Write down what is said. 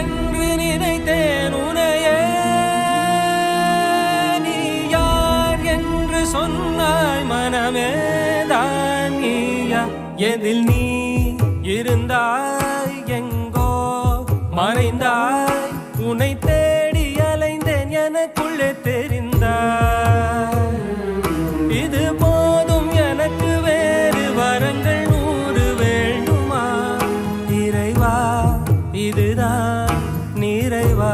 என்று நினைத்தேன் உனையே. நீ யார் என்று சொன்னாய் மனமே தான் நீயா. எதில் நீ இருந்தாய் எங்கோ மறைந்தாய். உன்னை தேடி அலைந்தேன் எனக்குள்ளே தெரிந்தாய். இது போதும் எனக்கு வேறு வரங்கள் 100 வேண்டுமா? இறைவா இதுதான் நிறைவா?